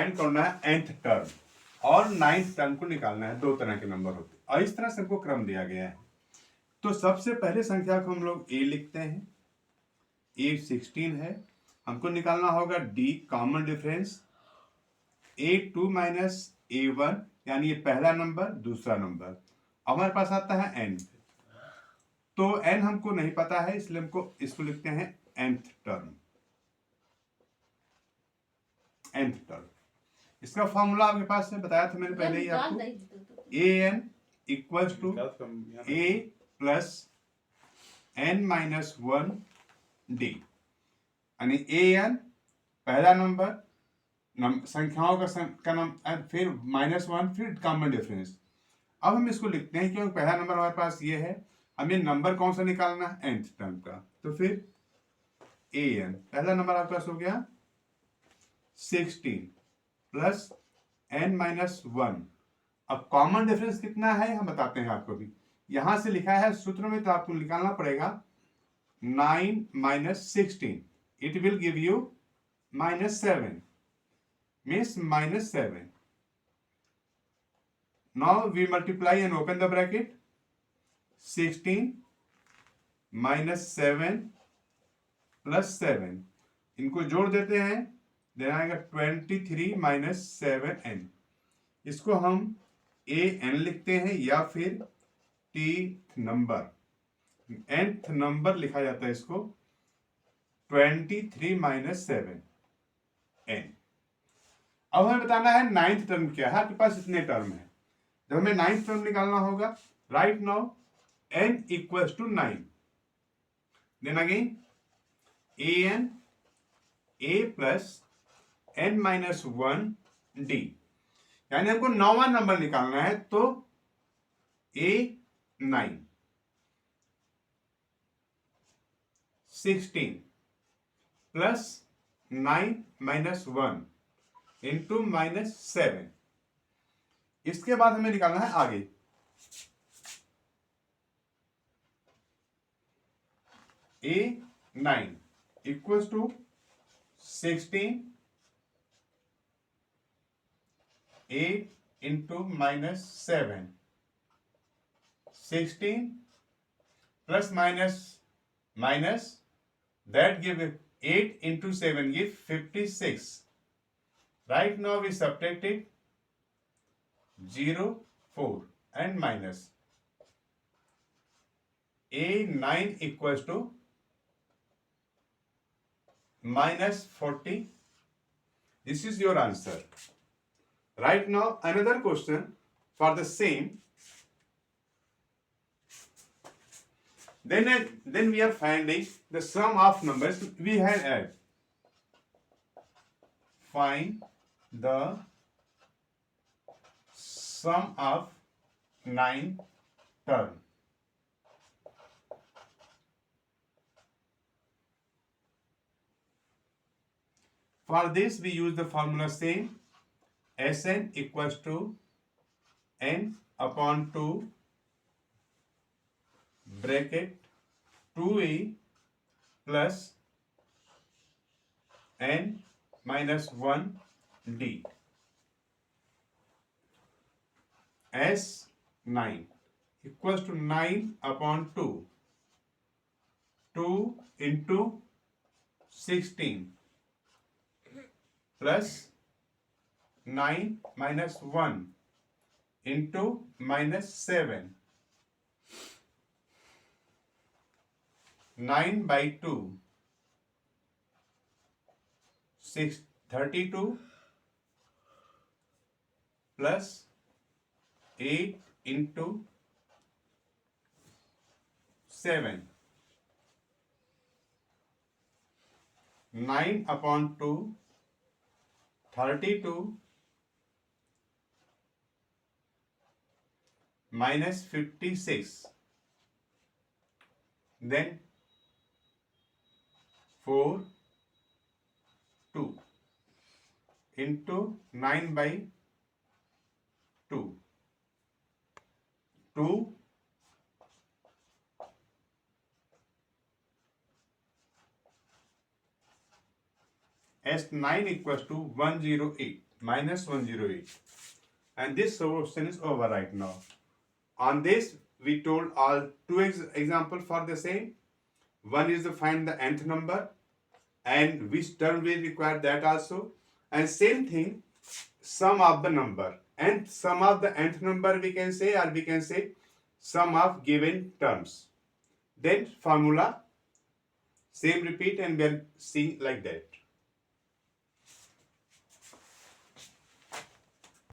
Find करना है nth term और 9th टर्म को निकालना है। दो तरह के नंबर होते हैं और इस तरह से हमको क्रम दिया गया है। तो सबसे पहले संख्या को हम लोग a लिखते हैं। a 16 है, हमको निकालना होगा d common difference. a2 minus a1 यानी ये पहला नंबर दूसरा नंबर। हमारे पास आता है n, तो n हमको नहीं पता है इसलिए हमको इसको लिखते हैं nth टर्म। इसका फॉर्मूला आपके पास है, बताया था मैंने पहले ही आपको। an equals to a plus n minus 1 d, यानी an पहला नंबर संख्याओं का नंबर, फिर -1, फिर कॉमन डिफरेंस। अब हम इसको लिखते हैं क्योंकि पहला नंबर हमारे पास ये है, हमें नंबर कौन सा निकालना है, nth टर्म का। तो फिर an पहला नंबर आपके पास हो गया 16 प्लस n माइनस 1। अब कॉमन डिफरेंस कितना है हम बताते हैं आपको भी। यहां से लिखा है सूत्र में, तो आपको निकालना पड़ेगा 9 minus 16, it will give you -7, means -7। Now we multiply and open the bracket. 16 minus 7 plus 7, इनको जोड़ देते हैं, देना आएगा 23 minus 7n। इसको हम an लिखते हैं या फिर t नंबर, nth नंबर लिखा जाता है इसको 23 minus 7n। अब हमें बताना है 9th टर्म क्या है। आपके पास इतने टर्म है, जब हमें 9th टर्म निकालना होगा, right now n equals to 9, then again an a plus n minus 1 d, यानी हमको 9वां नंबर निकालना है। तो a 9, 16 प्लस 9 माइनस 1 इंटू -7। इसके बाद हमें निकालना है आगे a9 equals to 16 8 into -7, 16 plus minus that give 8 into 7 give 56. Right now we subtracted 0, 4 and minus a9 equals to -40. This is your answer. Right now another question for the same. Then we are finding the sum of numbers we had add. Find the sum of 9 term. For this we use the formula same, Sn equals to n upon 2 bracket 2a plus n minus 1 d। S9 equals to 9 upon 2, 2 into 16 plus 9 minus 1 into -7, 9 by 2, 32 plus 8 into 7, 9 upon 2, 32 minus 56, then 4, 2 into 9 by 2, 2 S9 equals to 108। minus 108. And this question is over right now. On this, we told all two example for the same. One is to find the nth number, and which term we require that also. And same thing, sum of the number. And sum of the nth number we can say, or we can say sum of given terms. Then formula, same repeat, and we are seeing like that.